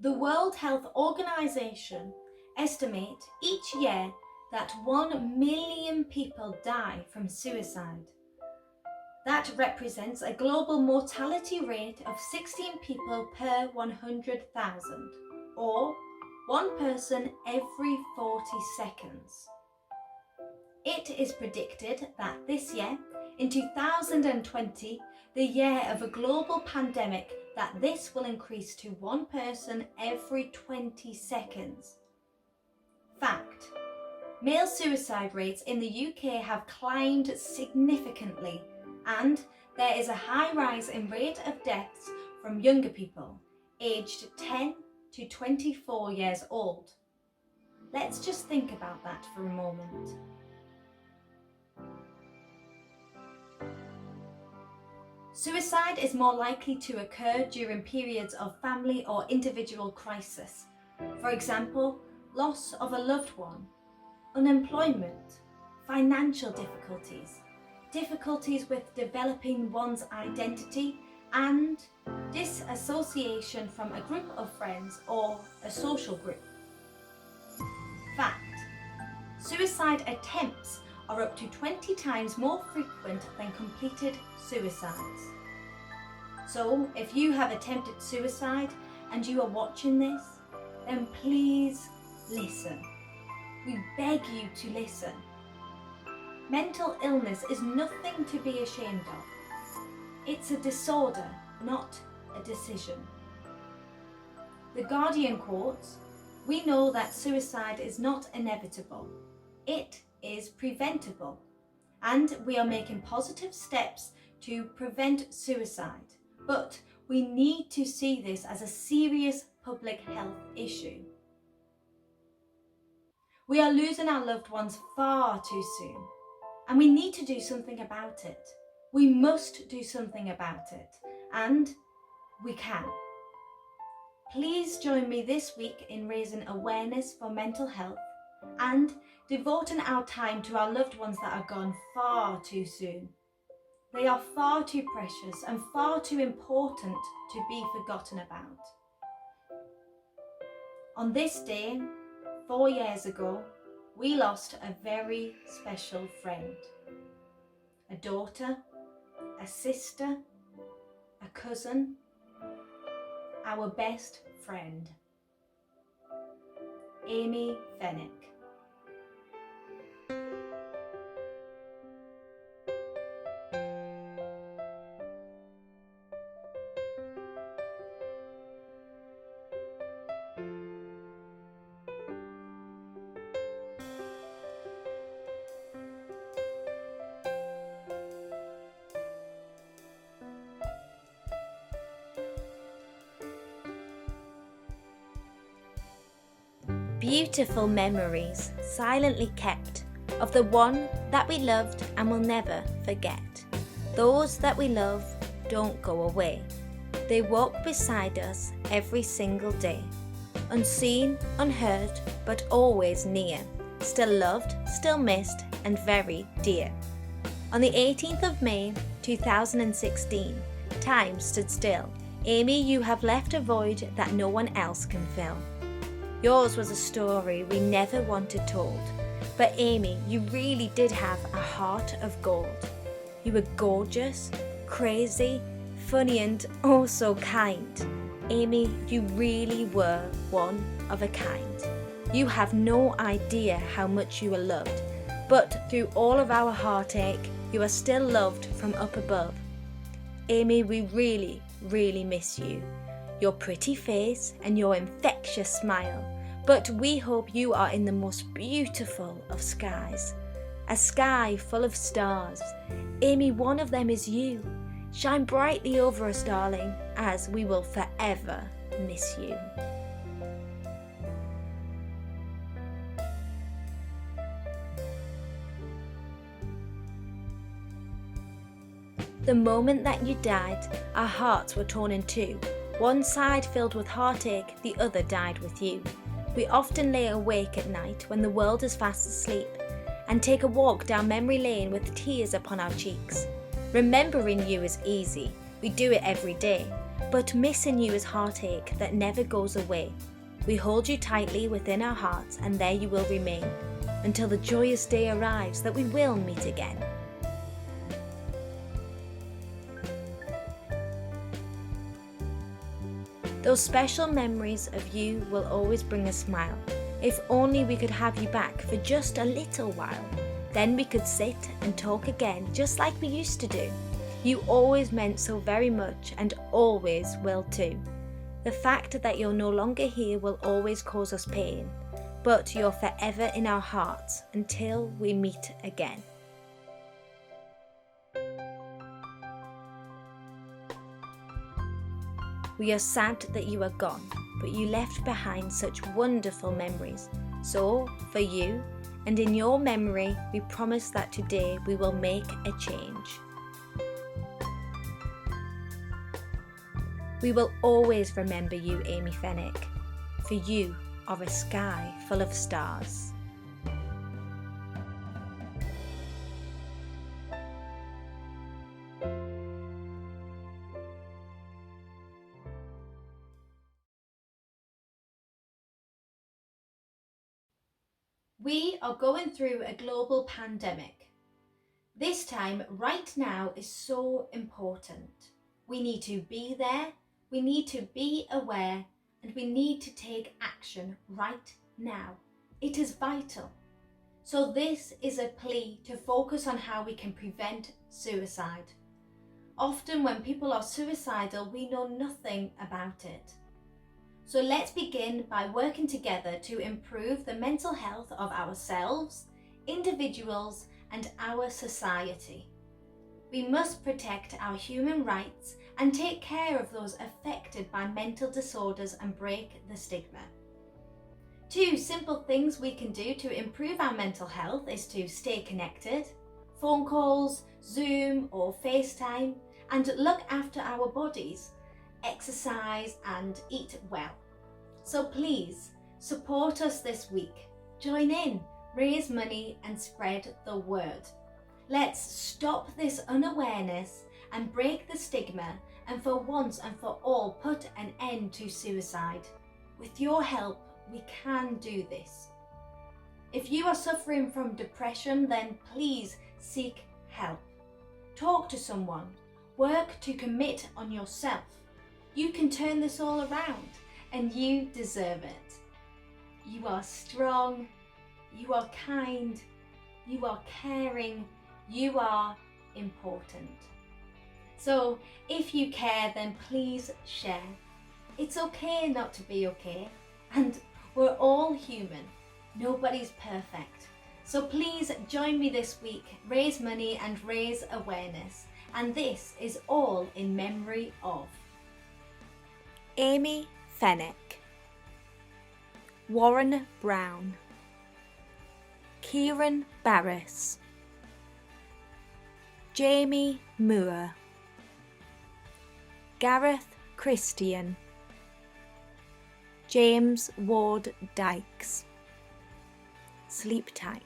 The World Health Organization estimate each year that 1 million people die from suicide. That represents a global mortality rate of 16 people per 100,000, or one person every 40 seconds. It is predicted that this year, in 2020, the year of a global pandemic, that this will increase to one person every 20 seconds. Fact: male suicide rates in the UK have climbed significantly, and there is a high rise in rate of deaths from younger people, aged 10 to 24 years old. Let's just think about that for a moment. Suicide is more likely to occur during periods of family or individual crisis. For example, loss of a loved one, unemployment, financial difficulties, difficulties with developing one's identity, and disassociation from a group of friends or a social group. Fact: suicide attempts are up to 20 times more frequent than completed suicides. So if you have attempted suicide and you are watching this, then please listen. We beg you to listen. Mental illness is nothing to be ashamed of. It's a disorder, not a decision. The Guardian quotes, "We know that suicide is not inevitable. It is preventable, and we are making positive steps to prevent suicide, but we need to see this as a serious public health issue." We are losing our loved ones far too soon, and we need to do something about it. We must do something about it, and we can. Please join me this week in raising awareness for mental health and devoting our time to our loved ones that are gone far too soon. They are far too precious and far too important to be forgotten about. On this day, 4 years ago, we lost a very special friend. A daughter, a sister, a cousin, our best friend. Amy Fenwick. Beautiful memories silently kept of the one that we loved and will never forget. Those that we love don't go away. They walk beside us every single day. Unseen, unheard, but always near. Still loved, still missed, and very dear. On the 18th of May 2016, time stood still. Amy, you have left a void that no one else can fill. Yours was a story we never wanted told, but Amy, you really did have a heart of gold. You were gorgeous, crazy, funny, and oh so kind. Amy, you really were one of a kind. You have no idea how much you are loved, but through all of our heartache, you are still loved from up above. Amy, we really, really miss you. Your pretty face and your infectious smile, but we hope you are in the most beautiful of skies, a sky full of stars. Amy, one of them is you. Shine brightly over us, darling, as we will forever miss you. The moment that you died, our hearts were torn in two. One side filled with heartache, the other died with you. We often lay awake at night when the world is fast asleep, and take a walk down memory lane with tears upon our cheeks. Remembering you is easy, we do it every day, But missing you is heartache that never goes away. We hold you tightly within our hearts, and there you will remain until the joyous day arrives that we will meet again. Those special memories of you will always bring a smile. If only we could have you back for just a little while. Then we could sit and talk again just like we used to do. You always meant so very much and always will too. The fact that you're no longer here will always cause us pain, but you're forever in our hearts until we meet again. We are sad that you are gone, but you left behind such wonderful memories. So, for you and in your memory, we promise that today we will make a change. We will always remember you, Amy Fenwick, for you are a sky full of stars. We are going through a global pandemic. This time, right now, is so important. We need to be there, we need to be aware, and we need to take action right now. It is vital. So this is a plea to focus on how we can prevent suicide. Often when people are suicidal, we know nothing about it. So let's begin by working together to improve the mental health of ourselves, individuals, and our society. We must protect our human rights and take care of those affected by mental disorders and break the stigma. 2 simple things we can do to improve our mental health is to stay connected, phone calls, Zoom or FaceTime, and look after our bodies, exercise and eat well. So please support us this week. Join in, raise money and spread the word. Let's stop this unawareness and break the stigma, and for once and for all put an end to suicide. With your help, we can do this. If you are suffering from depression, then please seek help. Talk to someone. Work to commit on yourself. You can turn this all around, and you deserve it. You are strong, you are kind, you are caring, you are important. So if you care, then please share. It's okay not to be okay, and we're all human. Nobody's perfect. So please join me this week, raise money and raise awareness. And this is all in memory of Amy Fenwick, Warren Brown, Kieran Barris, Jamie Moore, Gareth Christian, James Ward Dykes. Sleep tight.